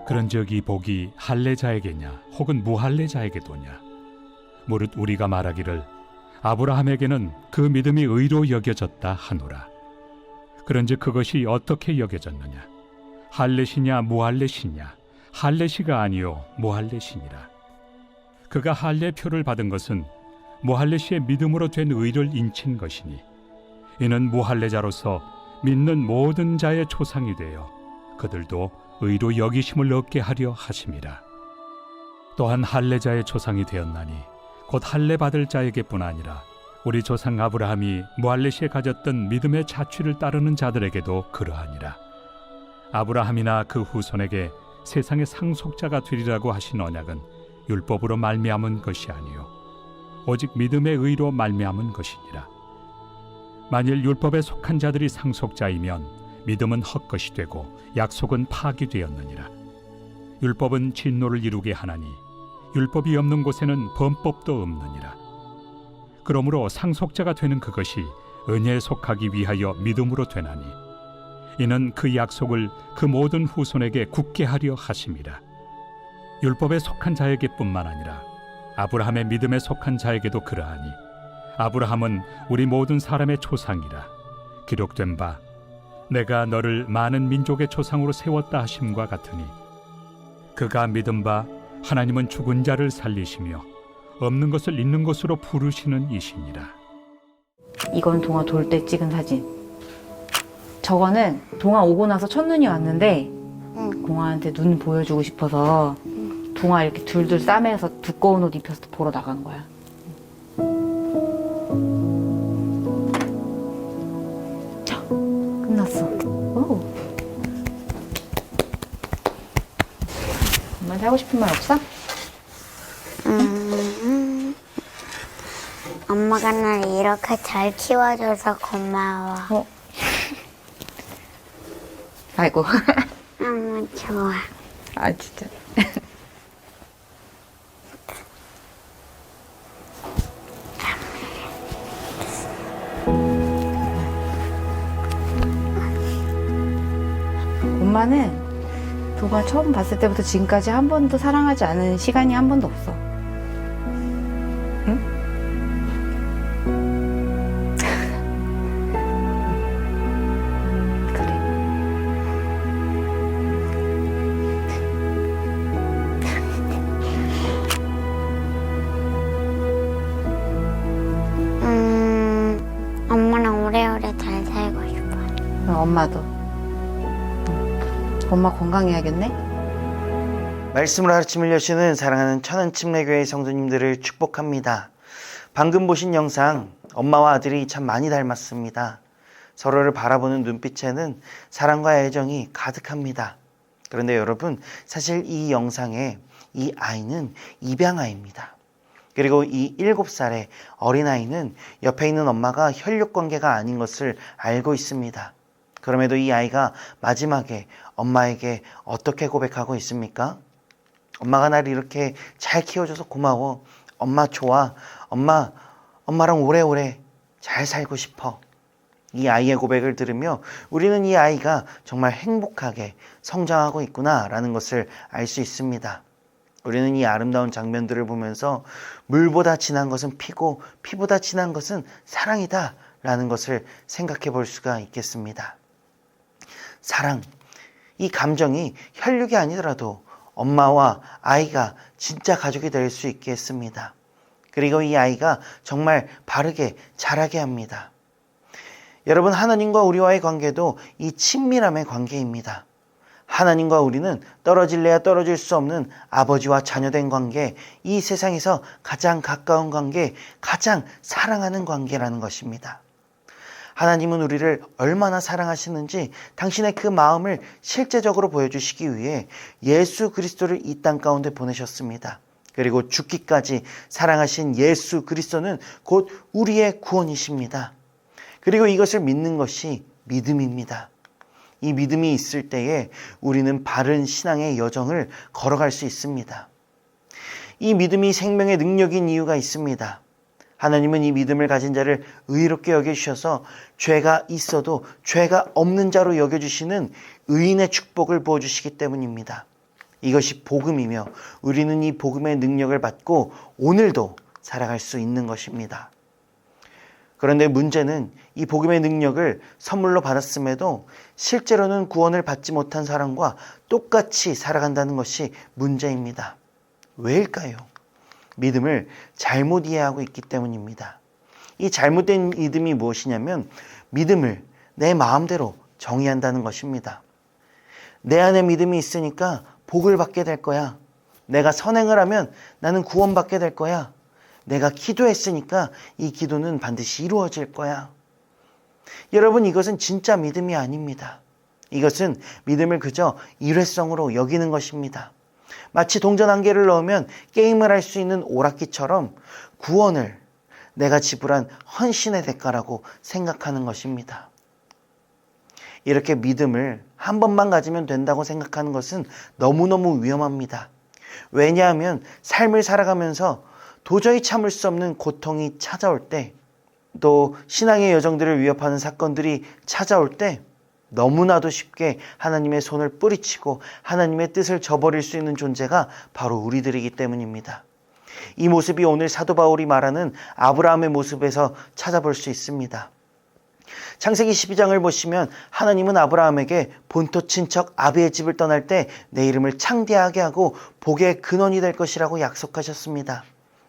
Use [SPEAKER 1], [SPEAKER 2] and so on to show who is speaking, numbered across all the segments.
[SPEAKER 1] 그런즉 이 복이 할례자에게냐 혹은 무할례자에게도냐? 무릇 우리가 말하기를 아브라함에게는 그 믿음이 의로 여겨졌다 하노라. 그런즉 그것이 어떻게 여겨졌느냐? 할례시냐 무할례시냐? 할례시가 아니요 무할례시니라. 그가 할례표를 받은 것은 무할례시의 믿음으로 된 의를 인친 것이니, 이는 무할례자로서 믿는 모든 자의 초상이 되어 그들도 의로 여기심을 얻게 하려 하심이라. 또한 할례자의 초상이 되었나니 곧 할례 받을 자에게뿐 아니라 우리 조상 아브라함이 무할례시에 가졌던 믿음의 자취를 따르는 자들에게도 그러하니라. 아브라함이나 그 후손에게 세상의 상속자가 되리라고 하신 언약은 율법으로 말미암은 것이 아니요 오직 믿음의 의로 말미암은 것이니라. 만일 율법에 속한 자들이 상속자이면 믿음은 헛것이 되고 약속은 파기되었느니라. 율법은 진노를 이루게 하나니 율법이 없는 곳에는 범법도 없느니라. 그러므로 상속자가 되는 그것이 은혜에 속하기 위하여 믿음으로 되나니, 이는 그 약속을 그 모든 후손에게 굳게 하려 하심이라. 율법에 속한 자에게뿐만 아니라 아브라함의 믿음에 속한 자에게도 그러하니, 아브라함은 우리 모든 사람의 초상이라. 기록된 바 내가 너를 많은 민족의 초상으로 세웠다 하심과 같으니, 그가 믿은 바 하나님은 죽은 자를 살리시며 없는 것을 있는 것으로 부르시는 이시니라.
[SPEAKER 2] 이건 동아 돌 때 찍은 사진. 저거는 동아 오고 나서 첫눈이 왔는데 동아한테 눈 보여주고 싶어서 동아 이렇게 둘둘 싸매서 두꺼운 옷 입혀서 보러 나간 거야. 자, 끝났어. 오. 엄마한테 하고 싶은 말 없어?
[SPEAKER 3] 엄마가 날 이렇게 잘 키워줘서 고마워.
[SPEAKER 2] 아이고.
[SPEAKER 3] 너무 좋아.
[SPEAKER 2] 아, 진짜. 엄마는 동아 처음 봤을 때부터 지금까지 한 번도 사랑하지 않은 시간이 한 번도 없어. 응? 그래.
[SPEAKER 3] 엄마랑 오래오래 잘 살고 싶어.
[SPEAKER 2] 엄마도. 엄마 건강해야겠네?
[SPEAKER 4] 말씀을 아침을 여시는 사랑하는 천안침례교회 성도님들을 축복합니다. 방금 보신 영상, 엄마와 아들이 참 많이 닮았습니다. 서로를 바라보는 눈빛에는 사랑과 애정이 가득합니다. 그런데 여러분, 사실 이 영상에 이 아이는 입양아입니다. 그리고 이 7살의 어린아이는 옆에 있는 엄마가 혈육관계가 아닌 것을 알고 있습니다. 그럼에도 이 아이가 마지막에 엄마에게 어떻게 고백하고 있습니까? 엄마가 나를 이렇게 잘 키워줘서 고마워. 엄마 좋아. 엄마랑 오래오래 잘 살고 싶어. 이 아이의 고백을 들으며 우리는 이 아이가 정말 행복하게 성장하고 있구나라는 것을 알 수 있습니다. 우리는 이 아름다운 장면들을 보면서 물보다 진한 것은 피고 피보다 진한 것은 사랑이다 라는 것을 생각해 볼 수가 있겠습니다. 사랑, 이 감정이 혈육이 아니더라도 엄마와 아이가 진짜 가족이 될 수 있게 했습니다. 그리고 이 아이가 정말 바르게 자라게 합니다. 여러분, 하나님과 우리와의 관계도 이 친밀함의 관계입니다. 하나님과 우리는 떨어질래야 떨어질 수 없는 아버지와 자녀된 관계, 이 세상에서 가장 가까운 관계, 가장 사랑하는 관계라는 것입니다. 하나님은 우리를 얼마나 사랑하시는지 당신의 그 마음을 실제적으로 보여주시기 위해 예수 그리스도를 이 땅 가운데 보내셨습니다. 그리고 죽기까지 사랑하신 예수 그리스도는 곧 우리의 구원이십니다. 그리고 이것을 믿는 것이 믿음입니다. 이 믿음이 있을 때에 우리는 바른 신앙의 여정을 걸어갈 수 있습니다. 이 믿음이 생명의 능력인 이유가 있습니다. 하나님은 이 믿음을 가진 자를 의롭게 여겨주셔서 죄가 있어도 죄가 없는 자로 여겨주시는 의인의 축복을 부어주시기 때문입니다. 이것이 복음이며 우리는 이 복음의 능력을 받고 오늘도 살아갈 수 있는 것입니다. 그런데 문제는 이 복음의 능력을 선물로 받았음에도 실제로는 구원을 받지 못한 사람과 똑같이 살아간다는 것이 문제입니다. 왜일까요? 믿음을 잘못 이해하고 있기 때문입니다. 이 잘못된 믿음이 무엇이냐면 믿음을 내 마음대로 정의한다는 것입니다. 내 안에 믿음이 있으니까 복을 받게 될 거야. 내가 선행을 하면 나는 구원받게 될 거야. 내가 기도했으니까 이 기도는 반드시 이루어질 거야. 여러분, 이것은 진짜 믿음이 아닙니다. 이것은 믿음을 그저 일회성으로 여기는 것입니다. 마치 동전 한 개를 넣으면 게임을 할 수 있는 오락기처럼 구원을 내가 지불한 헌신의 대가라고 생각하는 것입니다. 이렇게 믿음을 한 번만 가지면 된다고 생각하는 것은 너무너무 위험합니다. 왜냐하면 삶을 살아가면서 도저히 참을 수 없는 고통이 찾아올 때, 또 신앙의 여정들을 위협하는 사건들이 찾아올 때 너무나도 쉽게 하나님의 손을 뿌리치고 하나님의 뜻을 저버릴 수 있는 존재가 바로 우리들이기 때문입니다. 이 모습이 오늘 사도 바울이 말하는 아브라함의 모습에서 찾아볼 수 있습니다. 창세기 12장을 보시면 하나님은 아브라함에게 본토 친척 아비의 집을 떠날 때 내 이름을 창대하게 하고 복의 근원이 될 것이라고 약속하셨습니다.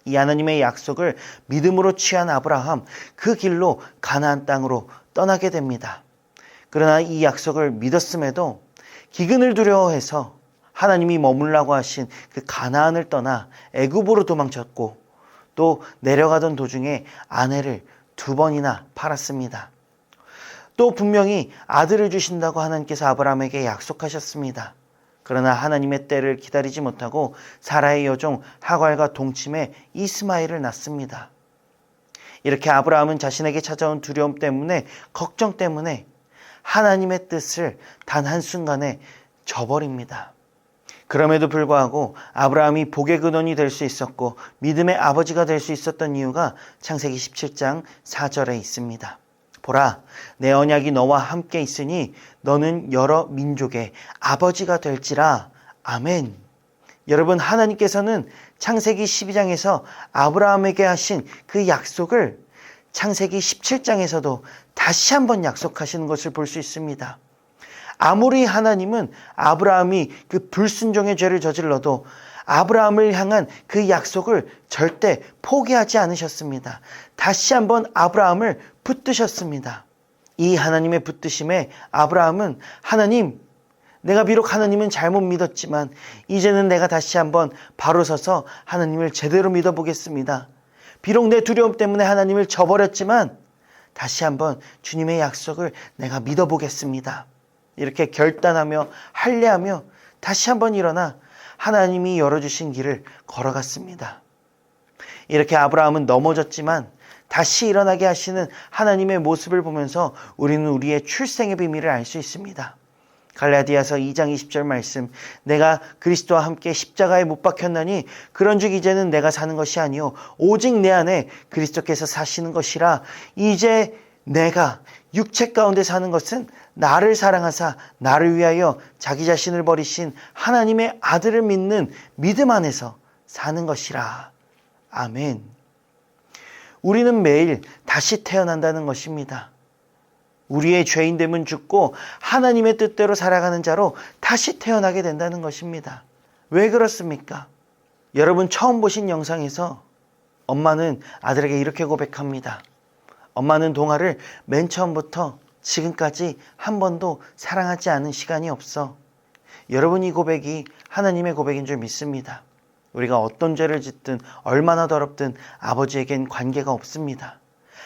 [SPEAKER 4] 이 하나님의 약속을 믿음으로 취한 아브라함, 그 길로 가나안 땅으로 떠나게 됩니다. 그러나 이 약속을 믿었음에도 기근을 두려워해서 하나님이 머물라고 하신 그 가나안을 떠나 애굽으로 도망쳤고, 또 내려가던 도중에 아내를 2번이나 팔았습니다. 또 분명히 아들을 주신다고 하나님께서 아브라함에게 약속하셨습니다. 그러나 하나님의 때를 기다리지 못하고 사라의 여종 하갈과 동침해 이스마엘을 낳습니다. 이렇게 아브라함은 자신에게 찾아온 두려움 때문에, 걱정 때문에 하나님의 뜻을 단 한순간에 저버립니다. 그럼에도 불구하고 아브라함이 복의 근원이 될 수 있었고 믿음의 아버지가 될 수 있었던 이유가 창세기 17장 4절에 있습니다. 보라, 내 언약이 너와 함께 있으니 너는 여러 민족의 아버지가 될지라. 아멘. 여러분, 하나님께서는 창세기 12장에서 아브라함에게 하신 그 약속을 창세기 17장에서도 다시 한번 약속하시는 것을 볼 수 있습니다. 아무리 하나님은 아브라함이 그 불순종의 죄를 저질러도 아브라함을 향한 그 약속을 절대 포기하지 않으셨습니다. 다시 한번 아브라함을 붙드셨습니다. 이 하나님의 붙드심에 아브라함은 하나님, 내가 비록 하나님은 잘못 믿었지만 이제는 내가 다시 한번 바로 서서 하나님을 제대로 믿어보겠습니다. 비록 내 두려움 때문에 하나님을 저버렸지만 다시 한번 주님의 약속을 내가 믿어보겠습니다. 이렇게 결단하며 할례하며 다시 한번 일어나 하나님이 열어주신 길을 걸어갔습니다. 이렇게 아브라함은 넘어졌지만 다시 일어나게 하시는 하나님의 모습을 보면서 우리는 우리의 출생의 비밀을 알 수 있습니다. 갈라디아서 2장 20절 말씀, 내가 그리스도와 함께 십자가에 못 박혔나니 그런즉 이제는 내가 사는 것이 아니요 오직 내 안에 그리스도께서 사시는 것이라. 이제 내가 육체 가운데 사는 것은 나를 사랑하사 나를 위하여 자기 자신을 버리신 하나님의 아들을 믿는 믿음 안에서 사는 것이라. 아멘. 우리는 매일 다시 태어난다는 것입니다. 우리의 죄인됨은 죽고 하나님의 뜻대로 살아가는 자로 다시 태어나게 된다는 것입니다. 왜 그렇습니까? 여러분, 처음 보신 영상에서 엄마는 아들에게 이렇게 고백합니다. 엄마는 동아를 맨 처음부터 지금까지 한 번도 사랑하지 않은 시간이 없어. 여러분, 이 고백이 하나님의 고백인 줄 믿습니다. 우리가 어떤 죄를 짓든 얼마나 더럽든 아버지에겐 관계가 없습니다.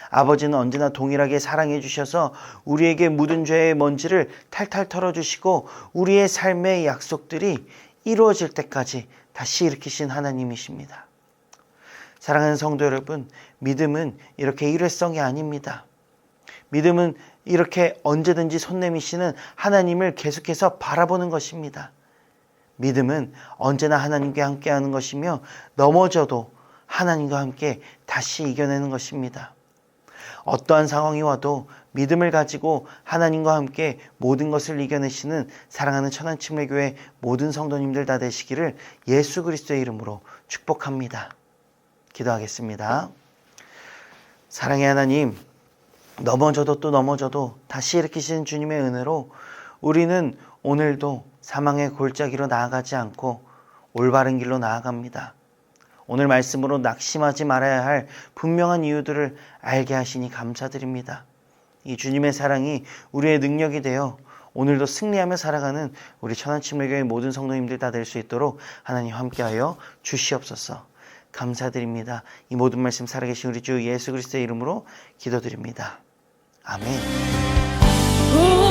[SPEAKER 4] 아버지는 언제나 동일하게 사랑해 주셔서 우리에게 묻은 죄의 먼지를 탈탈 털어주시고 우리의 삶의 약속들이 이루어질 때까지 다시 일으키신 하나님이십니다. 사랑하는 성도 여러분, 믿음은 이렇게 일회성이 아닙니다. 믿음은 이렇게 언제든지 손 내미시는 하나님을 계속해서 바라보는 것입니다. 믿음은 언제나 하나님께 함께하는 것이며 넘어져도 하나님과 함께 다시 이겨내는 것입니다. 어떠한 상황이 와도 믿음을 가지고 하나님과 함께 모든 것을 이겨내시는 사랑하는 천안침례교회 모든 성도님들 다 되시기를 예수 그리스도의 이름으로 축복합니다. 기도하겠습니다. 사랑의 하나님, 넘어져도 또 넘어져도 다시 일으키시는 주님의 은혜로 우리는 오늘도 사망의 골짜기로 나아가지 않고 올바른 길로 나아갑니다. 오늘 말씀으로 낙심하지 말아야 할 분명한 이유들을 알게 하시니 감사드립니다. 이 주님의 사랑이 우리의 능력이 되어 오늘도 승리하며 살아가는 우리 천안침례교회 모든 성도님들 다 될 수 있도록 하나님 함께하여 주시옵소서. 감사드립니다. 이 모든 말씀 살아계신 우리 주 예수 그리스도의 이름으로 기도드립니다. 아멘.